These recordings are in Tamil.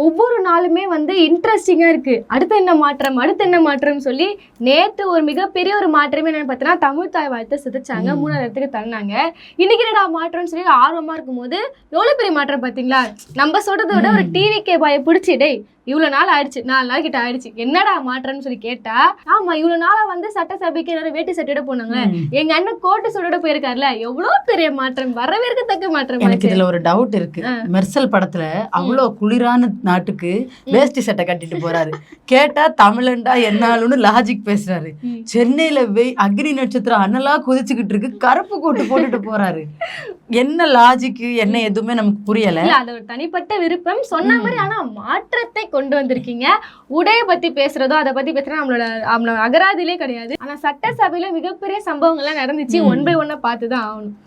ஒவ்வொரு நாளுமே வந்து இன்ட்ரெஸ்டிங்கா இருக்கு. அடுத்து என்ன மாற்றம், அடுத்து என்ன மாற்றம்னு சொல்லி நேத்து ஒரு மிகப்பெரிய ஒரு மாற்றமே என்னன்னு பார்த்தீங்கன்னா, தமிழ் தாய் வாழ்த்தை சிதைச்சாங்க. 3வது இடத்துக்கு தள்ளினாங்க. இன்னைக்கு என்னடா மாற்றம்னு சொல்லி ஆர்வமா இருக்கும்போது எவ்வளவு பெரிய மாற்றம் பார்த்தீங்களா? நம்ம சொல்றதை விட ஒரு டிவிகே பாயை பிடிச்சி, டேய் இவ்வளவு நாள் ஆயிடுச்சு, 4 நாள் கிட்ட ஆயிடுச்சு, என்னடா மாற்றம்னு சொல்லி கேட்டா, ஆமா இவ்வளவு நாளா வந்து சட்டசபைக்கு எல்லாரும் வேட்டி சட்டையோட போனாங்க, எங்க அண்ணன் கோட்டு சட்டோட போயிருக்காருல, எவ்வளவு பெரிய மாற்றம், வரவேற்கத்தக்க மாற்றம். எனக்கு இதுல ஒரு டவுட் இருக்கு. மெர்சல் படத்துல அவ்வளவு குளிரான நாட்டுக்கு வேஷ்டி சட்டை கட்டிட்டு போறாரு, கேட்டா தமிழண்டா என்னாலும்னு லாஜிக் பேசுறாரு. சென்னையில அக்னி நட்சத்திரம் அனலா குதிச்சுக்கிட்டு இருக்கு, கருப்பு கோட்டு போட்டுட்டு போறாரு. என்ன லாஜிக்கு, என்ன எதுவுமே நமக்கு புரியல. அது ஒரு தனிப்பட்ட விருப்பம் சொன்ன மாதிரி. ஆனா மாற்றத்தை கொண்டு வந்திருக்கீங்க. உடைய பத்தி பேசுறதோ அதை பத்தி பேசுறதோ நம்மளோட அகராதிலே கிடையாது. ஆனா சட்டசபையில மிகப்பெரிய சம்பவங்கள்லாம் நடந்துச்சு. 1 by 1 பார்த்துதான் ஆகணும்.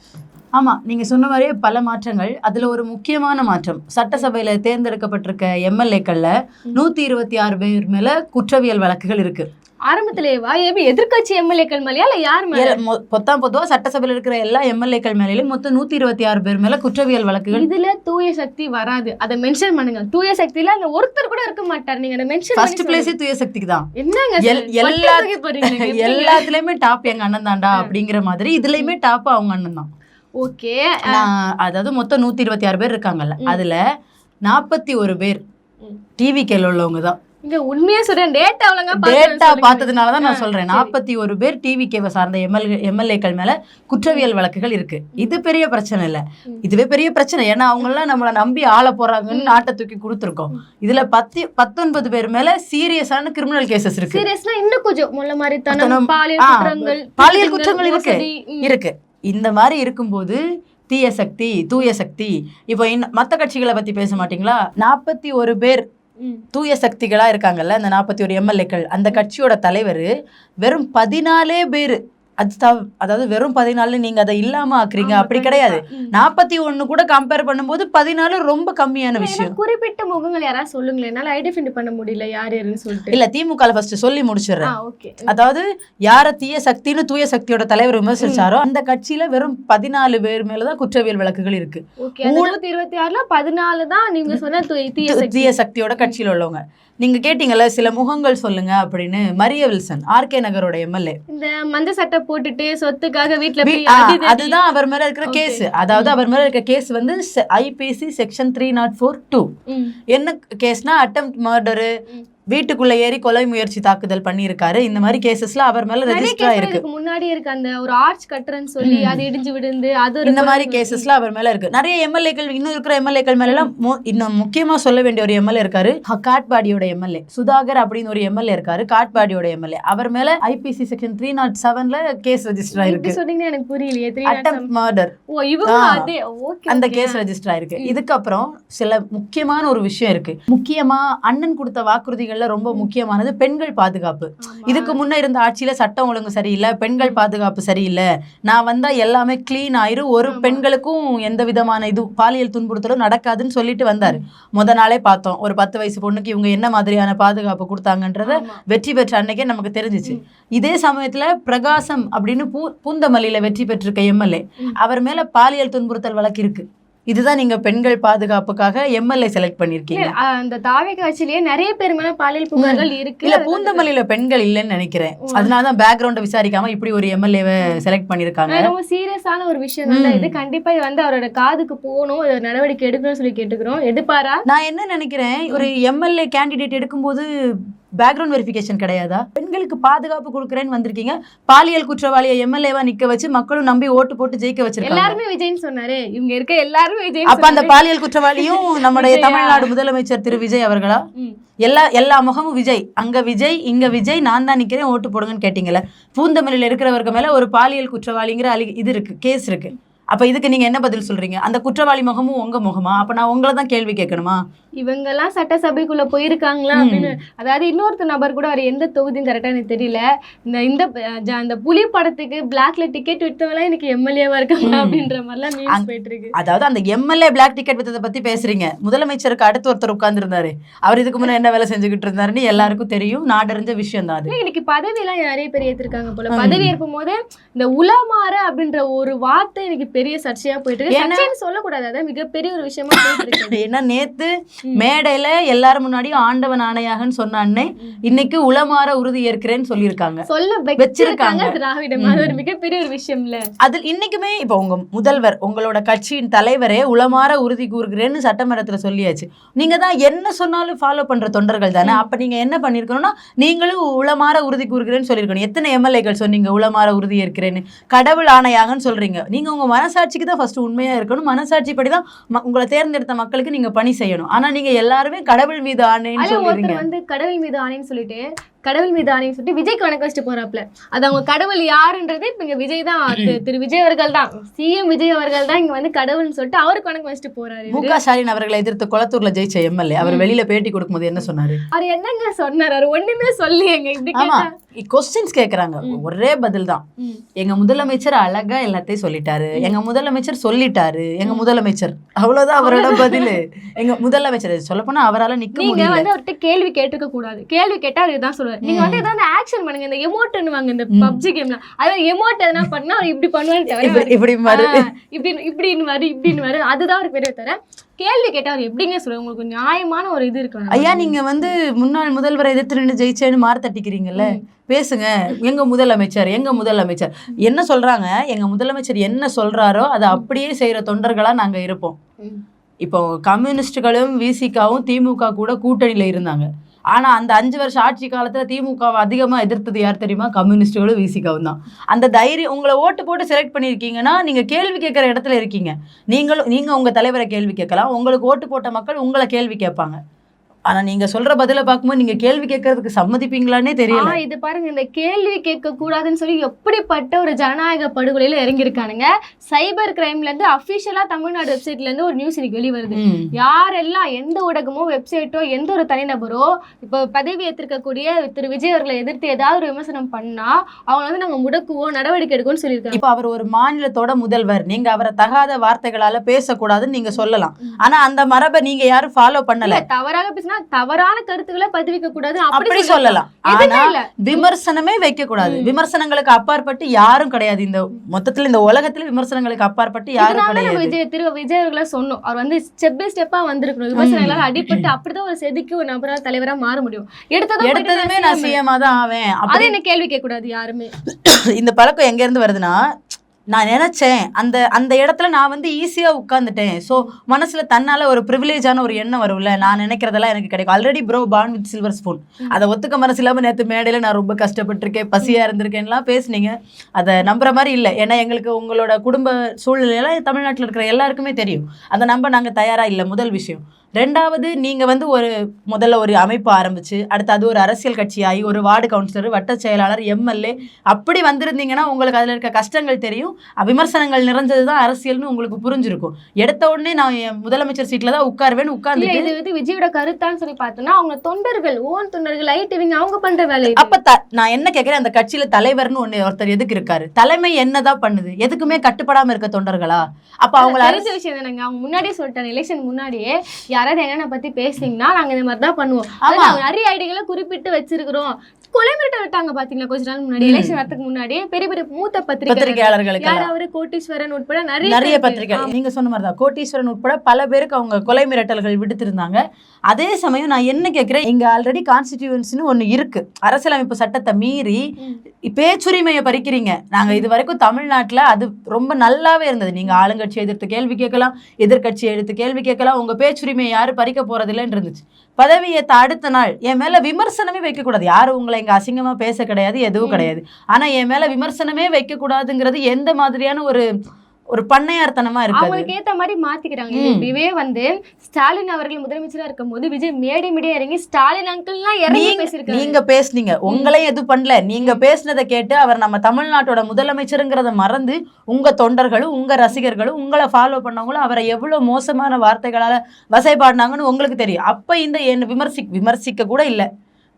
ஆமா, நீங்க சொன்ன மாதிரியே பல மாற்றங்கள். அதுல ஒரு முக்கியமான மாற்றம், சட்டசபையில தேர்ந்தெடுக்கப்பட்டிருக்க எம்எல்ஏக்கள்ல 126 பேர் மேல குற்றவியல் வழக்குகள் இருக்கு. ஆரம்பத்திலேவா? எதிர்கட்சி எம்எல்ஏக்கள் மேலயா இல்ல யார் மேல? பொதுவா சட்டசபையில இருக்கிற எல்லா எம்எல்ஏக்கள் மேலும் மொத்தம் 126 பேர் மேல குற்றவியல் வழக்குகள். இதுல தூய சக்தி வராது, அதை மென்ஷன் பண்ணுங்க. தூய சக்தியில அந்த ஒருத்தர் கூட இருக்க மாட்டார். நீங்க அதை மென்ஷன் ஃபர்ஸ்ட் பிளேஸே தூய சக்திக்கு தான். என்னங்க எல்லாத்துலயுமே டாப் எங்க அண்ணன் தான்டா அப்படிங்கிற மாதிரி இதுலயுமே டாப் அவங்க அண்ணன் தான். ஓகே, அதாவது மொத்தம் 126 பேர் இருக்காங்கல்ல, அதுல 41 பேர் டிவிகேல உள்ளவங்க தான். இங்க உண்மையா சொல்றேன், டேட்டா பார்த்ததுனாலதான் நான் சொல்றேன். 41 பேர் டிவிகேவை சார்ந்த எம்எல்ஏக்கள் மேல குற்றவியல் வழக்குகள் இருக்கு. இது பெரிய பிரச்சனை இல்ல, இதுவே பெரிய பிரச்சனை. ஏன்னா அவங்க எல்லாம் நம்மள நம்பி ஆள போறாங்கன்னு நாட்டை தூக்கி கொடுத்துருக்கோம். இதுல 19 பேர் மேல சீரியஸான கிரிமினல் கேசஸ் இருக்கு. சீரியஸ்னா இன்னும் கொஞ்சம் முள்ள மாதிரி பாலியல் குற்றங்கள் இருக்கு. இந்த மாதிரி இருக்கும்போது தீய சக்தி தூய சக்தி. இப்போ மத்த கட்சிகளை பத்தி பேச மாட்டீங்களா? 41 பேர் தூய சக்திகளா இருக்காங்கல்ல, அந்த 41 எம்எல்ஏக்கள். அந்த கட்சியோட தலைவர் வெறும் 14 பேர். அதாவது வெறும் 14 நீங்க அதை இல்லாம ஆக்குறீங்க, அப்படி கிடையாது. 41 கூட கம்பேர் பண்ணும்போது 14 ரொம்ப கம்மியான விஷயம். குறிப்பிட்ட முகங்கள் யாராவது சொல்லுங்களேன், என்னால ஐடென்டிஃபை பண்ண முடியல யார் யாருன்னு சொல்லிட்டு. இல்ல, திமுக ஃபர்ஸ்ட் சொல்லி முடிச்சிடுறேன். அதாவது யார தீய சக்தின்னு தூய சக்தியோட தலைவர் விமர்சிச்சாரோ அந்த கட்சியில வெறும் 14 பேர் மேலதான் குற்றவியல் வழக்குகள் இருக்கு. 126ல 14 தான் நீங்க சொன்ன தீய சக்தியோட கட்சியில உள்ளவங்க. நீங்க கேட்டீங்கல்ல சில முகங்கள் சொல்லுங்க அப்படின்னு. மரிய வில்சன், ஆர்கே நகரோட எம்எல்ஏ, இந்த மஞ்ச சட்டை போட்டுட்டு சொத்துக்காக வீட்டுல அதுதான் அவர் மேல இருக்கிற கேஸ். அதாவது அவர் மேல இருக்கிற கேஸ் வந்து ஐபிசி செக்ஷன் 304(2). என்ன கேஸ்னா அட்டெம்ப்ட் மர்டரு, வீட்டுக்குள்ள ஏறி கொலை முயற்சி தாக்குதல் பண்ணியிருக்காரு. இந்த மாதிரி கேசஸ்ல அவர் மேல ரெஜிஸ்டர் ஆயிருக்கு. முன்னாடி இருக்கு அந்த ஒரு ஆர்ச் கட்டறன்னு சொல்லி அது இடிஞ்சு விழுந்து அது இந்த மாதிரி கேசஸ்ல அவர் மேல இருக்கு. நிறைய எம்எல்ஏக்கள், இன்னும் இருக்கிற எம்எல்ஏக்கள் மேல எல்லாம் இன்னும் முக்கியமா சொல்ல வேண்டிய ஒரு எம்எல்ஏ இருக்காரு, காட்பாடியோட எம்எல்ஏ சுதாகர் அப்படின்னு ஒரு எம்எல்ஏ இருக்காரு, காட்பாடியோட எம்எல்ஏ. அவர் மேல ஐபிசி செக்ஷன் 307ல கேஸ் ரெஜிஸ்டர் ஆயிருக்கு. சொன்னீங்கன்னா எனக்கு புரியலையே. அட்டெம்ப்ட் மர்டர் அந்த கேஸ் ரெஜிஸ்டர் ஆயிருக்கு. இதுக்கப்புறம் சில முக்கியமான ஒரு விஷயம் இருக்கு. முக்கியமா அண்ணன் கொடுத்த வாக்குறுதிகள் ரொம்ப முக்கியமானது பெண்கள் பாதுகாப்பு. இதுக்கு முன்ன இருந்த ஆட்சியில சட்டம் ஒழுங்கு சரியில்லை, பெண்கள் பாதுகாப்பு சரியில்லை, நான் வந்தா எல்லாமே கிளீன் ஆயிரும், ஒரு பெண்களுக்கும் எந்த விதமான இது பாலியல் துன்புறுத்தலும் நடக்காதுன்னு சொல்லிட்டு வந்தாரு. முத நாளே பார்த்தோம் ஒரு 10 வயசு பொண்ணுக்கு இவங்க என்ன மாதிரியான பாதுகாப்பு கொடுத்தாங்கன்றத வெற்றி பெற்ற அன்னைக்கே நமக்கு தெரிஞ்சிச்சு. இதே சமயத்துல பிரகாசம் அப்படின்னு பூந்தமல்லியில வெற்றி பெற்றிருக்க எம்எல்ஏ, அவர் மேல பாலியல் துன்புறுத்தல் வழக்கு இருக்கு. இதுதான் நீங்க பெண்கள் பாதுகாப்புக்காக எம்எல்ஏ செலக்ட் பண்ணிருக்கீங்க. அந்த தாவே கட்சியிலேயே நிறைய பேர் மேல பாலியல் புகார்கள் இருக்கு. இல்ல, பூந்தமல்லியில பெண்கள் இல்லைன்னு நினைக்கிறேன். அதனாலதான் பேக்ரவுண்ட விசாரிக்காம இப்படி ஒரு எம்எல்ஏவை செலக்ட் பண்ணிருக்காங்க. ரொம்ப சீரியஸான ஒரு விஷயம் தான் இது. கண்டிப்பா இது வந்து அவரோட காதுக்கு போகணும், நடவடிக்கை எடுக்கணும்னு சொல்லி கேட்டுக்கிறோம். எடுப்பாரா? நான் என்ன நினைக்கிறேன், ஒரு எம்எல்ஏ கேண்டிடேட் எடுக்கும்போது பேக்ரவுண்ட் வெரிஃபிகேஷன் கிடையாதா? பெண்களுக்கு பாதுகாப்பு கொடுக்குறேன்னு வந்திருக்கீங்க, பாலியல் குற்றவாளியை எம்எல்ஏவா நிக்க வச்சு மக்களும் நம்பி ஓட்டு போட்டு ஜெயிக்க வச்சிருக்காங்க. எல்லாருமே விஜய்னு சொன்னாரு, இவங்க இருக்க எல்லாருமே விஜய். அப்ப அந்த பாலியல் குற்றவாளியும் நம்முடைய தமிழ்நாடு முதலமைச்சர் திரு விஜய் அவர்களா? எல்லா முகமும் விஜய், அங்க விஜய் இங்க விஜய், நான் தான் நிக்கிறேன் ஓட்டு போடுங்கன்னு கேட்டீங்கல்ல. பூந்தமல்லியில இருக்கிறவருக்கு மேல ஒரு பாலியல் குற்றவாளிங்கிற இது இருக்கு, கேஸ் இருக்கு. அப்ப இதுக்கு நீங்க என்ன பதில் சொல்றீங்க? அந்த குற்றவாளி முகமும் உங்க முகமா? அப்ப நான் உங்களை தான் கேள்வி கேட்கணுமா? இவங்க எல்லாம் சட்டசபைக்குள்ள போயிருக்காங்களா அப்படின்னு. அதாவது இன்னொருத்த நபர் கூட அவர் எந்த தொகுதியும் கரெக்டா எனக்கு தெரியல, இந்த புலி படத்துக்கு பிளாக்ல டிக்கெட் விட்டவெல்லாம் எனக்கு எம்எல்ஏவா இருக்காங்க அப்படின்ற மாதிரிலாம் நியூஸ் போயிட்டு இருக்கு. அதாவது அந்த எம்எல்ஏ பிளாக் டிக்கெட் வித்ததை பத்தி பேசுறீங்க. முதலமைச்சருக்கு அடுத்து ஒருத்தர் உட்கார்ந்து இருந்தாரு, அவர் இதுக்கு முன்ன என்ன வேலை செஞ்சுக்கிட்டு இருந்தாருன்னு எல்லாருக்கும் தெரியும், நாடறிஞ்ச விஷயம் தான் அது. இன்னைக்கு பதவி எல்லாம் நிறைய பேர் ஏற்றிருக்காங்க போல. பதவி ஏற்பும் போது இந்த உலமாற அப்படின்ற ஒரு வார்த்தை எனக்கு பெரிய சர்ச்சையா போயிட்டு இருக்கு. சொல்லக்கூடாது, அதான் மிகப்பெரிய ஒரு விஷயமா போயிட்டு இருக்கு. ஏன்னா நேத்து மேடையில எல்லாரும் முன்னாடியும் ஆண்டவன் ஆணையாகன்னு சொன்ன அன்னை இன்னைக்கு உளமாற உறுதி ஏற்கிறேன்னு சொல்லியிருக்காங்க, சொல்ல வச்சிருக்காங்க. திராவிடம் அது ஒரு மிகப்பெரிய ஒரு விஷயம் இல்ல. அது இன்னைக்குமே இப்ப உங்க முதல்வர் உங்களோட கட்சியின் தலைவரே உளமாற உறுதி கூறுகிறேன்னு சட்டமன்றத்துல சொல்லியாச்சு. நீங்க தான் என்ன சொன்னாலும் ஃபாலோ பண்ற தொண்டர்கள் தானே. அப்ப நீங்க என்ன பண்ணிருக்கணும்னா நீங்களும் உளமாற உறுதி கூறுகிறேன்னு சொல்லியிருக்கணும். எத்தனை எம்எல்ஏக்கள் சொன்னீங்க உளமாற உறுதி ஏற்கிறேன்னு? கடவுள் ஆணையாகன்னு சொல்றீங்க. நீங்க உங்க மனசாட்சிக்கு தான் ஃபர்ஸ்ட் உண்மையா இருக்கணும். மனசாட்சி படிதான் உங்களை தேர்ந்தெடுத்த மக்களுக்கு நீங்க பணி செய்யணும். ஆனா நீங்க எல்லாருமே கடவுள் மீது ஆணைன்னு சொல்றீங்க. வந்து கடவுள் மீது ஆணைன்னு சொல்லிட்டு கடவுள் மீது ஆணைன்னு சொல்லிட்டு விஜய் கணக்கு வச்சுட்டு போறாப்ல. அது அவங்க கடவுள் யாருன்றது இப்ப இங்க விஜய் தான், திரு விஜய் அவர்கள் தான், சிஎம் விஜய் அவர்கள் தான் இங்க வந்து கடவுள்னு சொல்லிட்டு அவரு கணக்கு வச்சுட்டு போறாரு. முக ஸ்டாலின் அவர்களை எதிர்த்து கொளத்தூர்ல ஜெயிச்ச எம்எல்ஏ அவர் வெளியில பேட்டி கொடுக்கும்போது என்ன சொன்னாரு? அவர் என்னங்க சொன்னாரு? அவர் ஒண்ணுமே சொல்லியங்க. இப்படி கொஸ்டின்ஸ் கேக்குறாங்க, ஒரே பதில் தான். எங்க முதலமைச்சர் அழகா எல்லாத்தையும் சொல்லிட்டாரு, எங்க முதலமைச்சர் சொல்லிட்டாரு, எங்க முதலமைச்சர், அவ்வளவுதான் அவரோட பதில். எங்க முதலமைச்சர் சொல்ல போனா அவரால் நிக்க முடியல. நீங்க வந்து அவர்கிட்ட கேள்வி கேட்டுக்க கூடாது. கேள்வி கேட்டா அவர் இதான் சொல்லுவாரு. நீங்க வந்து ஏதாவது ஆக்ஷன் பண்ணுங்க. இந்த எமோட்னு வாங்க இந்த பப்ஜி கேம்ல, அதாவது எமோட் எதனா பண்ணா அவர் இப்படி பண்ணுவாரு, இப்படின்னு வரு. அதுதான் ஒரு பெரிய தர. கேள்வி கேட்டா அவர் எப்படிங்க சொல்லுவாங்க? உங்களுக்கு நியாயமான ஒரு இது இருக்கணும். ஐயா நீங்க வந்து முன்னாள் முதல்வரை எதிர்த்து நின்று ஜெயிச்சேன்னு மாறு தட்டிக்கிறீங்கல்ல, பேசுங்க. எங்க முதலமைச்சர் என்ன சொல்றாங்க? எங்க முதலமைச்சர் என்ன சொல்றாரோ அதை அப்படியே செய்யற தொண்டர்களா நாங்க இருப்போம். இப்போ கம்யூனிஸ்டுகளும் விசிகாவும் திமுக கூட கூட்டணியில இருந்தாங்க. ஆனா அந்த 5 வருஷம் ஆட்சி காலத்துல திமுகவை அதிகமா எதிர்த்தது யார் தெரியுமா? கம்யூனிஸ்டுகளும் விசிகாவும் தான். அந்த தைரியம், உங்களை ஓட்டு போட்டு செலக்ட் பண்ணிருக்கீங்கன்னா நீங்க கேள்வி கேட்கிற இடத்துல இருக்கீங்க. நீங்க உங்க தலைவரை கேள்வி கேட்கலாம், உங்களுக்கு ஓட்டு போட்ட மக்கள் உங்களை கேள்வி கேட்பாங்க. ஆனா நீங்க சொல்ற பதில பார்க்கும்போது நீங்க கேள்வி கேட்கறதுக்கு சம்மதிப்பீங்களானே தெரியல. இது பாருங்க, இந்த கேள்வி கேட்க கூடாதுன்னு சொல்லி எப்படிப்பட்ட ஒரு ஜனநாயக படுகொலையில இறங்கியிருக்கானுங்க. சைபர் கிரைம்ல இருந்து அபிஷியலா தமிழ்நாடு வெப்சைட்ல இருந்து ஒரு நியூஸ் இன்னைக்கு வெளிவருது. யாரெல்லாம் எந்த ஊடகமோ வெப்சைட்டோ எந்த ஒரு தனிநபரோ இப்ப பதவி ஏற்றிருக்கக்கூடிய திரு விஜய் அவர்களை எதிர்த்து ஏதாவது ஒரு விமர்சனம் பண்ணா அவங்க வந்து நாங்க முடக்குவோம், நடவடிக்கை எடுக்கும்னு சொல்லியிருக்காங்க. இப்ப அவர் ஒரு மாநிலத்தோட முதல்வர், நீங்க அவரை தகாத வார்த்தைகளால பேசக்கூடாதுன்னு நீங்க சொல்லலாம். ஆனா அந்த மரபை நீங்க யாரும் ஃபாலோ பண்ணல. தவறாக பேசினா தவறான கருத்துக்களை பதிவிக்க கூடாது அப்படி சொல்லலாம். ஆனா விமர்சனமே வைக்க கூடாது. விமர்சனங்களுக்கு அப்பாற்பட்டு யாரும் கிடையாது. இந்த மொத்தத்துல இந்த உலகத்துல விமர்சனங்களுக்கு அப்பாற்பட்டு யாரும் கிடையாது. திரு விஜய் அவர்களை சொன்னோம், அவர் வந்து ஸ்டெப் பை ஸ்டெப்பா வந்திருக்கணும். விமர்சனங்களால அடிபட்டு அப்படிதான் ஒரு செதுக்கி ஒரு நபரா தலைவரா மாற முடியும். எடுத்ததுமே நான் சிஎம்மா தான் ஆவேன் அது என்ன கேள்வி கேட்க கூடாது யாருமே. இந்த பழக்கம் எங்க இருந்து வருதுன்னா, நான் நினைச்சேன் அந்த இடத்துல நான் வந்து ஈஸியா உட்கார்ந்துட்டேன். ஸோ மனசுல தன்னால ஒரு ப்ரிவிலேஜான ஒரு எண்ணம் வரும்ல, நான் நினைக்கிறதெல்லாம் எனக்கு கிடைக்கும். Already bro born with silver spoon, அதை ஒத்துக்க மனசு இல்லாம நேற்று மேடையில நான் ரொம்ப கஷ்டப்பட்டிருக்கேன், பசியா இருந்திருக்கேன்லாம் பேசுனீங்க. அதை நம்புற மாதிரி இல்லை. ஏன்னா எங்களுக்கு உங்களோட குடும்ப சூழ்நிலையெல்லாம் தமிழ்நாட்டில் இருக்கிற எல்லாருக்குமே தெரியும். அதை நம்ப நாங்க தயாரா இல்லை, முதல் விஷயம். ரெண்டாவது, நீங்க வந்து முதல்ல ஒரு அமைப்பு ஆரம்பிச்சு அடுத்து அது ஒரு அரசியல் கட்சியாகி ஒரு வார்டு கவுன்சிலர், வட்ட செயலாளர், எம்எல்ஏ அப்படி வந்திருந்தீங்கன்னா உங்களுக்கு அதுல இருக்க கஷ்டங்கள் தெரியும். விமர்சனங்கள் நிறைஞ்சதுதான் அரசியல்னு உங்களுக்கு புரிஞ்சிருக்கும். எடுத்த உடனே நான் என் முதலமைச்சர் சீட்ல தான் உட்காருவேன் உட்கார்ந்து இது வந்து விஜயோட கருத்தான்னு சொல்லி பார்த்தோம்னா அவங்க தொண்டர்கள் ஓன் தொண்டர்கள் ஐடிவிங்க அவங்க பண்ற வேலை. அப்ப நான் என்ன கேட்கிறேன், அந்த கட்சியில தலைவர்னு ஒருத்தர் எதுக்கு இருக்காரு? தலைமை என்னதான் பண்ணுது? எதுக்குமே கட்டுப்படாம இருக்க தொண்டர்களா? அப்ப அவங்க தெரிஞ்ச விஷயம் தானங்க. அவங்க முன்னாடியே சொல்லிட்டாங்க, எலெக்ஷன் முன்னாடியே யாராவது என்னென்ன பத்தி பேசுனீங்கன்னா நாங்க இந்த மாதிரி தான் பண்ணுவோம். நிறைய ஐடிகளை குறிப்பிட்டு வச்சிருக்கிறோம். கொலை மிரட்ட விட்டாங்க பாத்தீங்களா கொஞ்ச நாள் முன்னாடி, எலெக்ஷன் வரதுக்கு முன்னாடி பெரிய பெரிய மூத்த பத்திரிகையாளர்களுக்கு, யாராவது கோட்டீஸ்வரன் உட்பட நிறைய பத்திரிகை, நீங்க சொன்ன மாதிரிதான் கோட்டீஸ்வரன் உட்பட பல பேருக்கு அவங்க கொலை மிரட்டல்கள் விடுத்திருந்தாங்க. அதே சமயம் நான் என்ன கேட்கிறேன், இங்க ஆல்ரெடி கான்ஸ்டிடியூன்சின்னு ஒண்ணு இருக்கு. அரசியலமைப்பு சட்டத்தை மீறி பேச்சுரிமையை பறிக்கிறீங்க. நாங்க இது வரைக்கும் தமிழ்நாட்டுல அது ரொம்ப நல்லாவே இருந்தது. நீங்க ஆளுங்கட்சியை எதிர்த்து கேள்வி கேட்கலாம், எதிர்கட்சியை எடுத்து கேள்வி கேட்கலாம், உங்க பேச்சுரிமையை யாரும் பறிக்க போறதில்லைன்னு இருந்துச்சு. பதவி ஏற்ற அடுத்த நாள் என் மேல விமர்சனமே வைக்க கூடாது. யாரும் உங்களை இங்க அசிங்கமா பேச கிடையாது, எதுவும் கிடையாது. ஆனா என் மேல விமர்சனமே வைக்க கூடாதுங்கிறது எந்த மாதிரியான ஒரு பண்ணையார்த்தனமா இருக்கு. அவங்களுக்கு ஏத்த மாதிரி மாத்திக்கிறாங்க. இப்படியே வந்து ஸ்டாலின் அவர்கள் முதலமைச்சரா இருக்கும் போது விஜய் மேடை இறங்கி ஸ்டாலின் அங்கிள்லாம் இறங்கி பேசிருக்காங்க. நீங்க பேசுனீங்க, உங்களையும் எதுவும் பண்ணல. நீங்க பேசினதை கேட்டு அவர் நம்ம தமிழ்நாட்டோட முதலமைச்சருங்கிறத மறந்து உங்க தொண்டர்களும் உங்க ரசிகர்களும் உங்களை ஃபாலோ பண்ணவங்களும் அவரை எவ்வளவு மோசமான வார்த்தைகளால வசைபாடினாங்கன்னு உங்களுக்கு தெரியும். அப்ப இந்த விமர்சிக்க கூட இல்ல,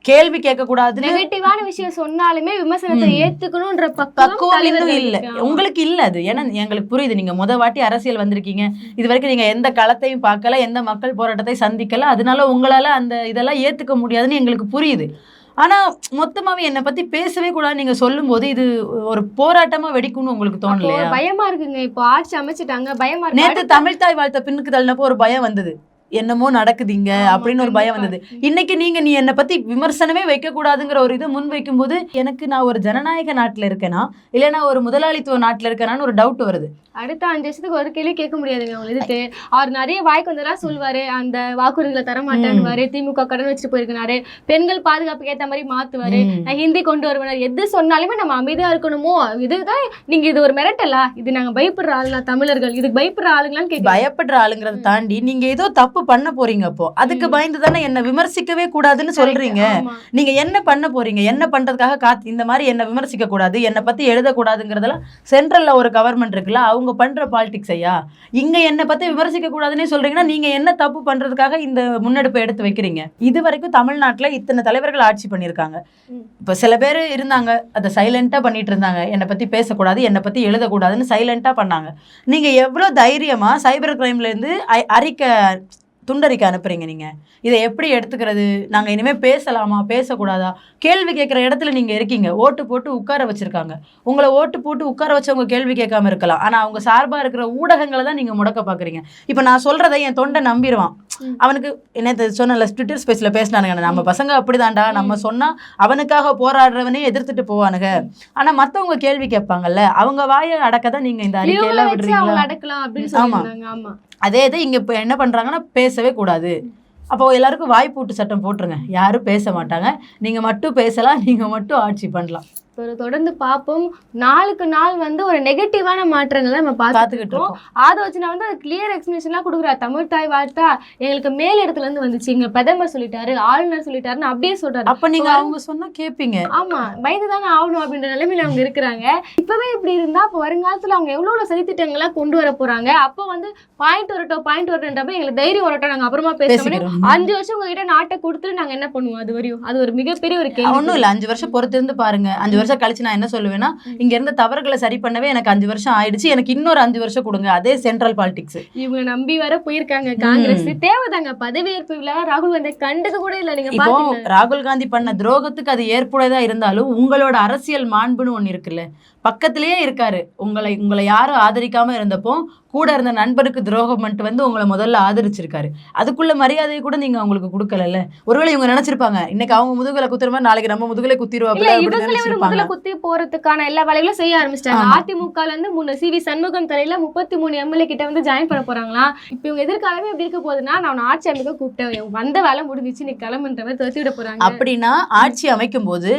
கேள்வி கேட்க கூடாது, நெகட்டிவான விஷயம் சொன்னாலுமே விமர்சனத்தை ஏத்துக்கணும்ன்ற பக்குவம் இன்னும் இல்ல. உங்களுக்கு இல்ல அது. ஏன்னா எங்களுக்கு புரியுது, நீங்க வாட்டி அரசியல் வந்திருக்கீங்க, இது வரைக்கும் நீங்க எந்த களத்தையும் பார்க்கல, எந்த மக்கள் போராட்டத்தை சந்திக்கல, அதனால உங்களால அந்த இதெல்லாம் ஏத்துக்க முடியாதுன்னு எங்களுக்கு புரியுது. ஆனா மொத்தமாவே என்னை பத்தி பேசவே கூடாது நீங்க சொல்லும் போது இது ஒரு போராட்டமா வெடிக்கும்னு உங்களுக்கு தோணலையா? பயமா இருக்குங்க. இப்போ ஆட்சி அமைச்சிட்டாங்க, பயமா. நேத்து தமிழ் தாய் வாழ்த்த பின்னுக்கு தள்ளினப்போ ஒரு பயம் வந்தது. என்னமோ நடக்குதுங்க அப்படின்னு ஒரு பயம் வந்தது. இன்னைக்கு நீ என்னை பத்தி விமர்சனமே வைக்க கூடாதுங்கிற ஒரு இது முன் வைக்கும் போது எனக்கு நான் ஒரு ஜனநாயக நாட்டுல இருக்கேனா இல்லைன்னா ஒரு முதலாளித்துவ நாட்டுல இருக்கேனான்னு ஒரு டவுட் வருது. அடுத்த 5 வருஷத்துக்கு ஒரு கேள்வி கேட்க முடியாதுங்க அவங்க இதுக்கு. அவர் நிறைய வாய்க்கு வந்தெல்லாம் சொல்லுவாரு, அந்த வாக்குறுதிகளை தரமாட்டேன்னு, திமுக கடன் வச்சுட்டு போயிருக்கிறாரு, பெண்கள் பாதுகாப்புக்கு ஏற்ற மாதிரி மாத்துவாரு, நான் ஹிந்தி கொண்டு வருவேன், எது சொன்னாலுமே நம்ம அமைதியா இருக்கணுமோ, இதுதான் நீங்க இது ஒரு மிரட்டலா, இது நாங்க பயப்படுற ஆளுங்களா தமிழர்கள், இதுக்கு பயப்படுற ஆளுங்களான்னு கேட்க. பயப்படுற ஆளுங்கிறத தாண்டி நீங்க ஏதோ தப்பு பண்ண போறீங்க, அப்போ அதுக்கு பயந்து தானே என்ன விமர்சிக்கவே கூடாதுன்னு சொல்றீங்க. நீங்க என்ன பண்ண போறீங்க, என்ன பண்றதுக்காக இந்த மாதிரி என்ன விமர்சிக்க கூடாது, என்னை பத்தி எழுதக்கூடாதுங்கிறதெல்லாம் சென்ட்ரல்ல ஒரு கவர்மெண்ட் இருக்குல்ல, அவங்க பண்ற பாலிடிக்ஸ் ஐயா. இங்க என்ன பத்தி விமர்சிக்க கூடாதுன்னே சொல்றீங்கன்னா நீங்க என்ன தப்பு பண்றதுக்காக இந்த முன்னெடுப்பை எடுத்து வைக்கிறீங்க? இது வரைக்கும் தமிழ்நாட்டுல இத்தனை தலைவர்கள் ஆட்சி பண்ணியிருக்காங்க. இப்ப சில பேர் இருந்தாங்க அதை சைலண்டா பண்ணிட்டு இருந்தாங்க, என்னை பத்தி பேசக்கூடாது, என்னை பத்தி எழுதக்கூடாதுன்னு சைலண்டா பண்ணாங்க. நீங்க எவ்வளவு தைரியமா சைபர் கிரைம்ல இருந்து துண்டறிக்கை அனுப்புறீங்க. நீங்க இதை எப்படி எடுத்துக்கிறது? நாங்க இனிமே பேசலாமா பேசக்கூடாதா கேள்வி கேட்கிற இடத்துல நீங்க இருக்கீங்க. ஓட்டு போட்டு உட்கார வச்சிருக்காங்க. உங்களை ஓட்டு போட்டு உட்கார வச்சவங்க கேள்வி கேட்காம இருக்கலாம், ஆனா அவங்க சார்பா இருக்கிற ஊடகங்களை தான் நீங்க முடக்க பாக்குறீங்க. இப்ப நான் சொல்றதை என் தொண்டை நம்பிடுவான். அவனுக்கு என்ன சொன்ன ட்விட்டர் ஸ்பேஸ்ல பேசினானுங்க, நம்ம பசங்க அப்படிதான்டா, நம்ம சொன்னா அவனுக்காக போராடுறவனே எதிர்த்துட்டு போவானுங்க, ஆனா மத்தவங்க கேள்வி கேட்பாங்கல்ல, அவங்க வாயை அடக்கதான் நீங்க இந்த அறிக்கையெல்லாம் விடுறீங்களா? ஆமா, அதே இது இங்க இப்ப என்ன பண்றாங்கன்னா பேசவே கூடாது. அப்போ எல்லாருக்கும் வாய்ப்பூட்டு சட்டம் போட்டுருங்க, யாரும் பேச மாட்டாங்க, நீங்க மட்டும் பேசலாம், நீங்க மட்டும் ஆட்சி பண்ணலாம். தொடர்ந்து பார்ப்போம். நாளுக்கு நாள் ஒரு நெகட்டிவான மாற்றங்களை நம்ம பார்த்துக்கிட்டு இருக்கோம். அதை வச்சு நான் அது கிளியர் எக்ஸ்பிளேஷன்லாம் கொடுக்குறா. தமிழ் தாய் வாழ்த்தா எங்களுக்கு மேல் இடத்துல இருந்து வந்துச்சு, இங்க பிரதமர் சொல்லிட்டாரு, ஆளுநர் சொல்லிட்டாருன்னு அப்படியே சொல்றாரு. அப்ப நீங்க அவங்க சொன்னா கேட்பீங்க. ஆமா, பயந்துதானே ஆகணும் அப்படின்ற நிலைமையில அவங்க இருக்கிறாங்க. இப்பவே இப்படி இருந்தா அப்ப வருங்காலத்துல அவங்க எவ்வளவு சதித்திட்டங்கள்லாம் கொண்டு வர போறாங்க. அப்ப பாயிண்ட் வரட்டோன்றப்ப எங்களுக்கு தைரியம் வரட்டும், நாங்க அப்புறமா பேசுறோம். 5 வருஷம் உங்ககிட்ட நாட்டை கொடுத்துட்டு நாங்க என்ன பண்ணுவோம்? அது வரையும் அது ஒரு மிகப்பெரிய ஒரு கேள்வி. ஒண்ணும் இல்ல, 5 வருஷம் பொறுத்து இருந்து பாருங்க. 5 வருஷம் கழிச்சு நான் என்ன சொல்லுவேன்னா, இங்க இருந்த தவறுகளை சரி பண்ணவே எனக்கு 5 வருஷம் ஆயிடுச்சு, எனக்கு இன்னொரு 5 வருஷம் கொடுங்க. அதே சென்ட்ரல் பாலிடிக்ஸ். இவங்க நம்பி வர போயிருக்காங்க காங்கிரஸ். தேவைதாங்க பதவியேற்பு விழா ராகுல் காந்தி கண்டது கூட இல்ல. நீங்க இப்போ ராகுல் காந்தி பண்ண துரோகத்துக்கு அது ஏற்புடையதா இருந்தாலும் உங்களோட அரசியல் மாண்புன்னு ஒண்ணு இருக்குல்ல, பக்கத்திலேயே இருக்காரு. உங்களை யாரும் ஆதரிக்காம இருந்தப்போ கூட இருந்த நண்பருக்கு துரோகம் பண்ணிட்டு உங்களை முதல்ல ஆதரிச்சிருக்காரு. அதுக்குள்ள மரியாதையை கூட நீங்க அவங்களுக்கு கொடுக்கல. ஒருவேளை இவங்க நினைச்சிருப்பாங்க இன்னைக்கு அவங்க முதுகுல குத்துற மாதிரி நாளைக்கு நம்ம முதுகுல குத்திடுவாங்க. குத்தி போறதுக்கான எல்லா வேலைகளும் செய்ய ஆரம்பிச்சிட்டாங்க. அதிமுகல இருந்து CV சண்முகம் தலையில 33 MLA கிட்ட ஜாயின் பண்ண போறாங்களா. இப்ப இவங்க எதிர்காலமே எப்படி இருக்க போகுதுன்னா, நான் ஆட்சி அமைக்க கூப்பிட்டேன், வந்த வேலை முடிஞ்சிச்சு, நீ கிளம்புன்ற மாதிரி துரத்திவிட போறாங்க. அப்படின்னா ஆட்சி அமைக்கும் போது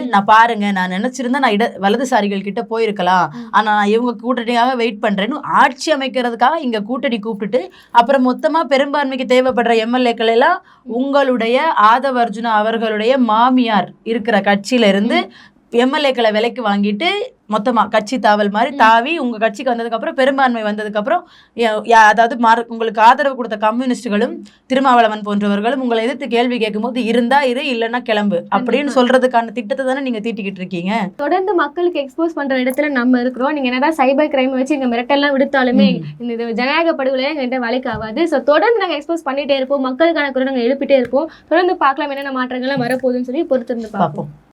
நான் நினைச்சிருந்தா நான் வலதுசாரிகள் கிட்ட போயிருக்கலாம், ஆனா நான் இவங்க கூட்டணியாக வெயிட் பண்றேன்னு ஆட்சி அமைக்கிறதுக்கு இங்க கூட்டணி கூப்பிட்டுட்டு அப்புறம் மொத்தமா பெரும்பான்மைக்கு தேவைப்படுற MLA-க்கள் எல்லாம் உங்களுடைய ஆதவ அர்ஜுனா அவர்களுடைய மாமியார் இருக்கிற கட்சியில இருந்து MLA-க்களை விலைக்கு வாங்கிட்டு மொத்தமா கட்சி தாவல் மாதிரி தாவி உங்க கட்சிக்கு வந்ததுக்கு அப்புறம் பெரும்பான்மை வந்ததுக்கு அப்புறம் அதாவது உங்களுக்கு ஆதரவு கொடுத்த கம்யூனிஸ்டுகளும் திருமாவளவன் போன்றவர்களும் உங்களை எதிர்த்து கேள்வி கேட்கும் போது இருந்தா இரு, இல்லைன்னா கிளம்பு அப்படின்னு சொல்றதுக்கான திட்டத்தை தானே நீங்க தீட்டிக்கிட்டு இருக்கீங்க. தொடர்ந்து மக்களுக்கு எக்ஸ்போஸ் பண்ற இடத்துல நம்ம இருக்கிறோம். நீங்க என்னதான் சைபர் கிரைம் வச்சு இங்க மிரட்டெல்லாம் விடுத்தாலுமே இந்த ஜனநாயக படுகொலையா எங்கிட்ட வேலைக்கு ஆகாது. ஸோ தொடர்ந்து நாங்க எக்ஸ்போஸ் பண்ணிட்டே இருப்போம், மக்களுக்கான குரல் நாங்க எழுப்பிட்டே இருப்போம். தொடர்ந்து பார்க்கலாம் என்னென்ன மாற்றங்கள்லாம் வரப்போகுதுன்னு சொல்லி பொறுத்திருந்து பார்ப்போம்.